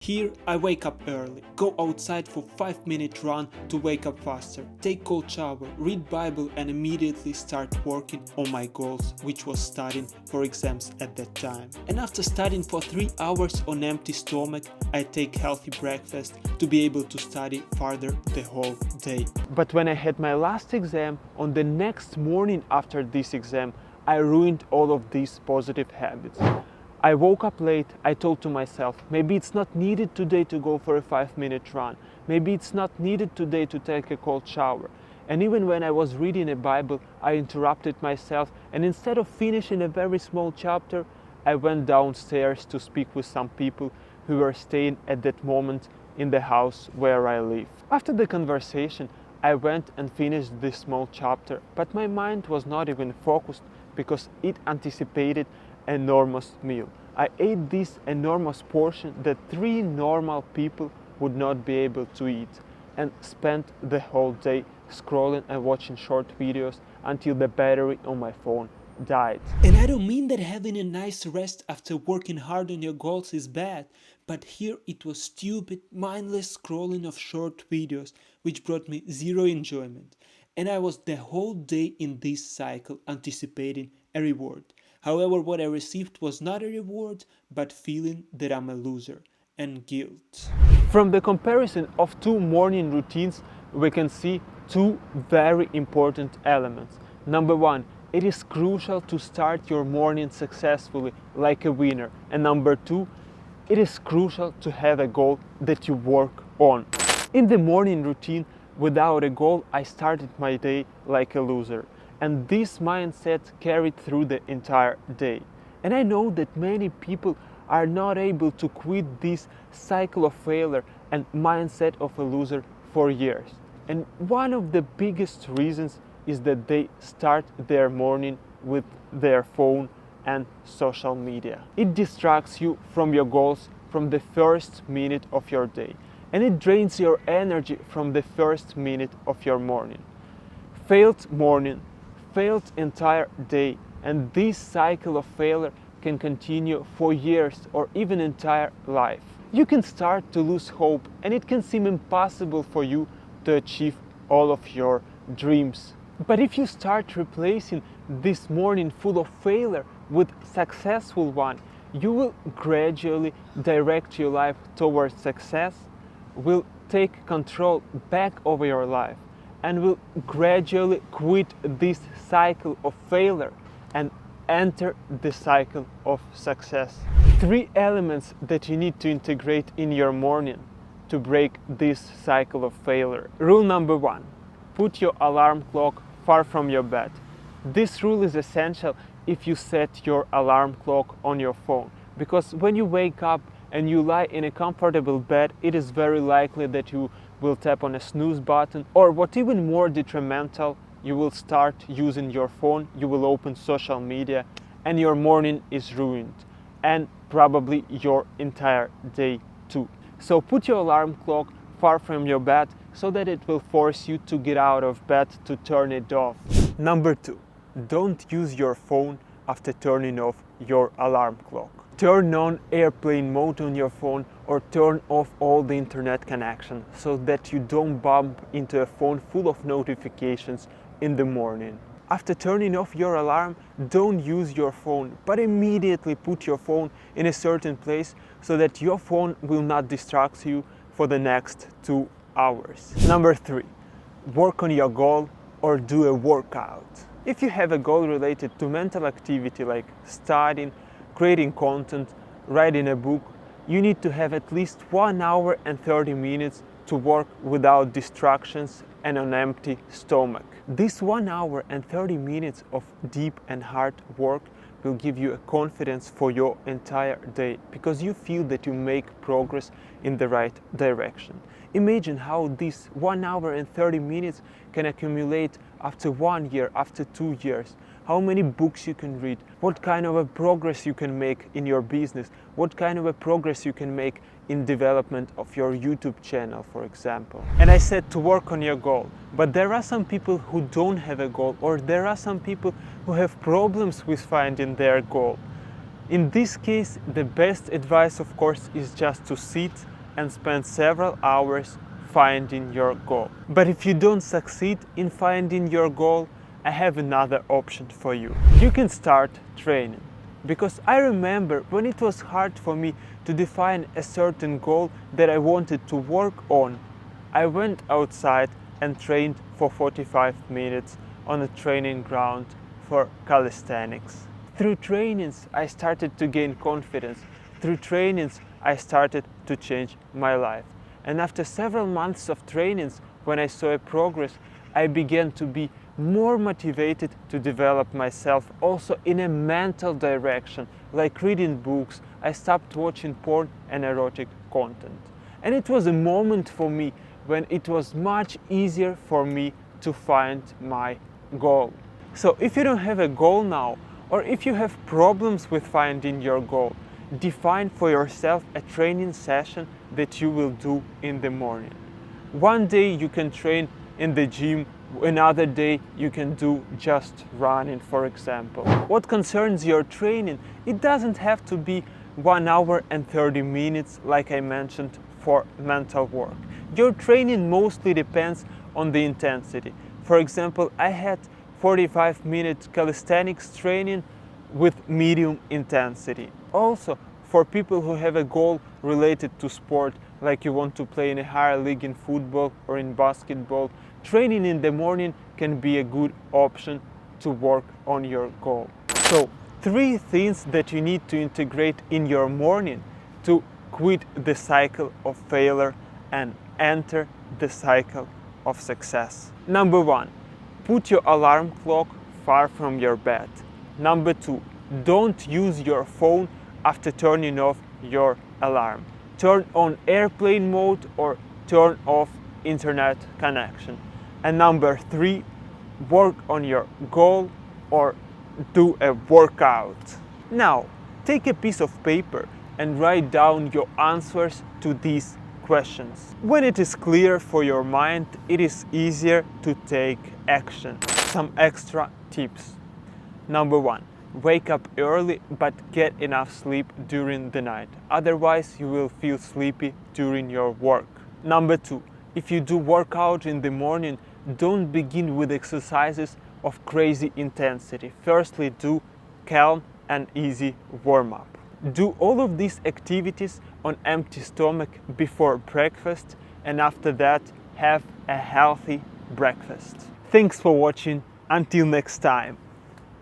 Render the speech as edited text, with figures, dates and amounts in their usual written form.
Here, I wake up early, go outside for 5-minute run to wake up faster, take cold shower, read Bible and immediately start working on my goals, which was studying for exams at that time. And after studying for 3 hours on empty stomach, I take healthy breakfast to be able to study further the whole day. But when I had my last exam, on the next morning after this exam, I ruined all of these positive habits. I woke up late, I told to myself, maybe it's not needed today to go for a 5-minute run. Maybe it's not needed today to take a cold shower. And even when I was reading a Bible, I interrupted myself and instead of finishing a very small chapter, I went downstairs to speak with some people who were staying at that moment in the house where I live. After the conversation, I went and finished this small chapter, but my mind was not even focused because it anticipated enormous meal. I ate this enormous portion that 3 normal people would not be able to eat and spent the whole day scrolling and watching short videos until the battery on my phone died. And I don't mean that having a nice rest after working hard on your goals is bad, but here it was stupid, mindless scrolling of short videos which brought me zero enjoyment. And I was the whole day in this cycle anticipating a reward. However, what I received was not a reward, but feeling that I'm a loser and guilt. From the comparison of 2 morning routines, we can see 2 very important elements. Number 1, it is crucial to start your morning successfully, like a winner. And number 2, it is crucial to have a goal that you work on. In the morning routine, without a goal, I started my day like a loser. And this mindset carried through the entire day. And I know that many people are not able to quit this cycle of failure and mindset of a loser for years. And one of the biggest reasons is that they start their morning with their phone and social media. It distracts you from your goals from the first minute of your day. And it drains your energy from the first minute of your morning. Failed morning, failed entire day, and this cycle of failure can continue for years or even entire life. You can start to lose hope and it can seem impossible for you to achieve all of your dreams. But if you start replacing this morning full of failure with successful one, you will gradually direct your life towards success, will take control back over your life, and will gradually quit this cycle of failure and enter the cycle of success. 3 elements that you need to integrate in your morning to break this cycle of failure. Rule number 1, put your alarm clock far from your bed. This rule is essential if you set your alarm clock on your phone, because when you wake up and you lie in a comfortable bed, it is very likely that you will tap on a snooze button, or what even more detrimental, you will start using your phone, you will open social media, and your morning is ruined, and probably your entire day too. So put your alarm clock far from your bed so that it will force you to get out of bed to turn it off. Number 2, don't use your phone after turning off your alarm clock. Turn on airplane mode on your phone or turn off all the internet connection so that you don't bump into a phone full of notifications in the morning. After turning off your alarm, don't use your phone, but immediately put your phone in a certain place so that your phone will not distract you for the next 2 hours. Number 3, work on your goal or do a workout. If you have a goal related to mental activity like studying, creating content, writing a book, you need to have at least 1 hour and 30 minutes to work without distractions and on empty stomach. This 1 hour and 30 minutes of deep and hard work will give you a confidence for your entire day because you feel that you make progress in the right direction. Imagine how this 1 hour and 30 minutes can accumulate after 1 year, after 2 years. How many books you can read, what kind of a progress you can make in your business, what kind of a progress you can make in development of your YouTube channel, for example. And I said to work on your goal, but there are some people who don't have a goal, or there are some people who have problems with finding their goal. In this case, the best advice, of course, is just to sit and spend several hours finding your goal. But if you don't succeed in finding your goal, I have another option for you. You can start training. Because I remember when it was hard for me to define a certain goal that I wanted to work on, I went outside and trained for 45 minutes on a training ground for calisthenics. Through trainings, I started to gain confidence. Through trainings, I started to change my life. And after several months of trainings, when I saw a progress, I began to be more motivated to develop myself also in a mental direction, like reading books. I stopped watching porn and erotic content. And it was a moment for me when it was much easier for me to find my goal. So if you don't have a goal now, or if you have problems with finding your goal, define for yourself a training session that you will do in the morning. One day you can train in the gym, another day you can do just running, for example. What concerns your training, it doesn't have to be 1 hour and 30 minutes like I mentioned for mental work. Your training mostly depends on the intensity. For example, I had 45-minute calisthenics training with medium intensity. Also, for people who have a goal related to sport, like you want to play in a higher league in football or in basketball, training in the morning can be a good option to work on your goal. So, 3 things that you need to integrate in your morning to quit the cycle of failure and enter the cycle of success. Number 1, put your alarm clock far from your bed. Number 2, don't use your phone after turning off your alarm. Turn on airplane mode or turn off internet connection. And number 3, work on your goal or do a workout. Now, take a piece of paper and write down your answers to these questions. When it is clear for your mind, it is easier to take action. Some extra tips. Number 1, wake up early but get enough sleep during the night. Otherwise, you will feel sleepy during your work. Number 2, if you do workout in the morning, don't begin with exercises of crazy intensity. Firstly, do calm and easy warm-up. Do all of these activities on empty stomach before breakfast, and after that, have a healthy breakfast. Thanks for watching. Until next time.